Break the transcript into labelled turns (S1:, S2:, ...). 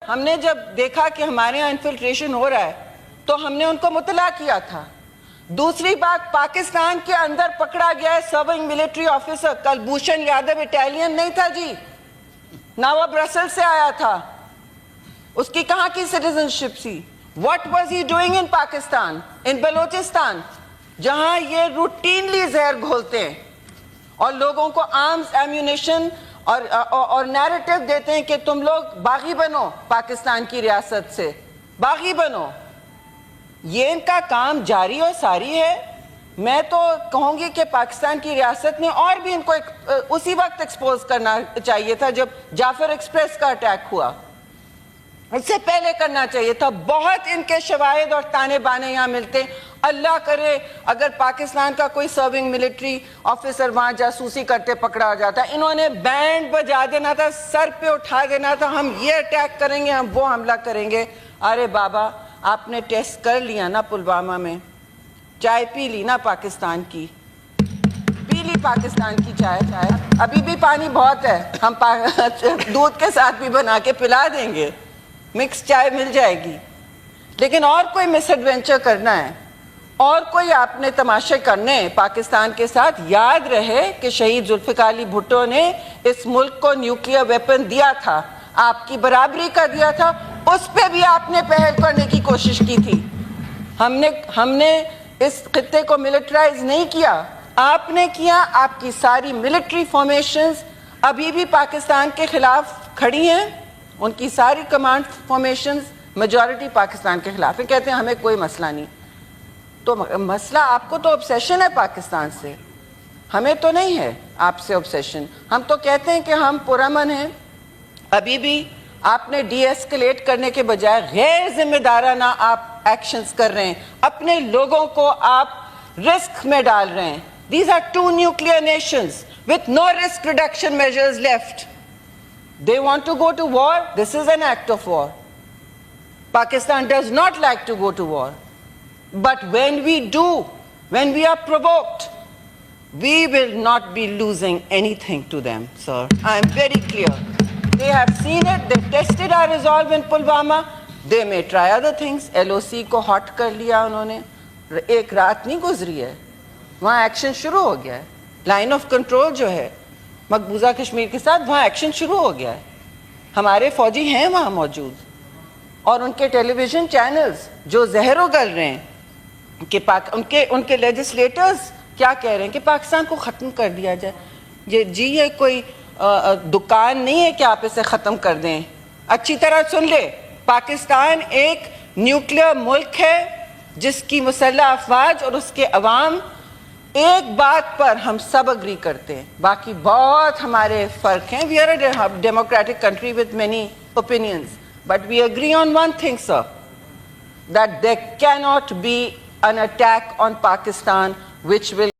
S1: ہم نے جب دیکھا کہ ہمارے یہاں انفلٹریشن ہو رہا ہے تو ہم نے ان کو مطلع کیا تھا. دوسری بات, پاکستان کے اندر پکڑا گیا ہے serving military officer. Kulbhushan Yadav Italian نہیں تھا جی, نہ وہ برسل سے آیا تھا. اس کی کہاں کی سٹیزن شپ تھی؟ What was he doing in Pakistan, in Balochistan, جہاں یہ روٹینلی زہر گھولتے ہیں اور لوگوں کو آرمز ایمونیشن اور نیریٹو دیتے ہیں کہ تم لوگ باغی بنو, پاکستان کی ریاست سے باغی بنو. یہ ان کا کام جاری اور ساری ہے. میں تو کہوں گی کہ پاکستان کی ریاست نے اور بھی ان کو اسی وقت ایکسپوز کرنا چاہیے تھا جب جعفر ایکسپریس کا اٹیک ہوا, اس سے پہلے کرنا چاہیے تھا. بہت ان کے شواہد اور تانے بانے یہاں ملتے. اللہ کرے اگر پاکستان کا کوئی سرونگ ملٹری آفیسر وہاں جاسوسی کرتے پکڑا ہو جاتا. انہوں نے بینڈ بجا دینا تھا, سر پہ اٹھا دینا تھا, ہم یہ اٹیک کریں گے, ہم وہ حملہ کریں گے. ارے بابا, آپ نے ٹیسٹ کر لیا نا پلوامہ میں, چائے پی لی نا پاکستان کی, پی لی پاکستان کی چائے. ابھی بھی پانی بہت ہے, ہم دودھ کے ساتھ بھی بنا کے پلا دیں گے, مکس چائے مل جائے گی. لیکن اور کوئی مس ایڈونچر کرنا ہے اور کوئی آپ نے تماشے کرنے ہیں پاکستان کے ساتھ, یاد رہے کہ شہید ذوالفقار علی بھٹو نے اس ملک کو نیوکلیئر ویپن دیا تھا, آپ کی برابری کا دیا تھا, اس پہ بھی آپ نے پہل کرنے کی کوشش کی تھی. ہم نے اس خطے کو ملٹرائز نہیں کیا, آپ نے کیا. آپ کی ساری ملٹری فارمیشنز ابھی بھی پاکستان کے خلاف کھڑی ہیں, ان کی ساری کمانڈ فارمیشنز میجورٹی پاکستان کے خلاف ہیں. کہتے ہیں ہمیں کوئی مسئلہ نہیں. تو مسئلہ آپ کو تو obsession ہے پاکستان سے, ہمیں تو نہیں ہے آپ سے obsession. ہم تو کہتے ہیں کہ ہم پرامن ہیں. ابھی بھی آپ نے ڈی ایسکلیٹ کرنے کے بجائے غیر ذمہ دارانہ آپ ایکشنز کر رہے ہیں, اپنے لوگوں کو آپ رسک میں ڈال رہے ہیں. These are two nuclear nations with no risk reduction measures left. They want to go to war. This is an act of war. Pakistan does not like to go to war. But when we do, when we are provoked, we will not be losing anything to them, sir. I am very clear. They have seen it. They tested our resolve in Pulwama. They may try other things. LOC کو hot کر لیا انہوں نے. ایک رات نہیں گزری ہے, وہاں ایکشن شروع ہو گیا ہے. لائن آف کنٹرول جو ہے مقبوضہ کشمیر کے ساتھ, وہاں ایکشن شروع ہو گیا ہے. ہمارے فوجی ہیں وہاں موجود, اور ان کے ٹیلی ویژن چینلز جو زہر اگل رہے ہیں کہ ان کے لیجسلیٹرز کیا کہہ رہے ہیں کہ پاکستان کو ختم کر دیا جائے. یہ کوئی دکان نہیں ہے کہ آپ اسے ختم کر دیں. اچھی طرح سن لے, پاکستان ایک نیوکلیئر ملک ہے جس کی مسلح افواج اور اس کے عوام, ایک بات پر ہم سب اگری کرتے ہیں, باقی بہت ہمارے فرق ہیں. We are a democratic country with many opinions, but we agree on one thing, sir, that there cannot be an attack on Pakistan which will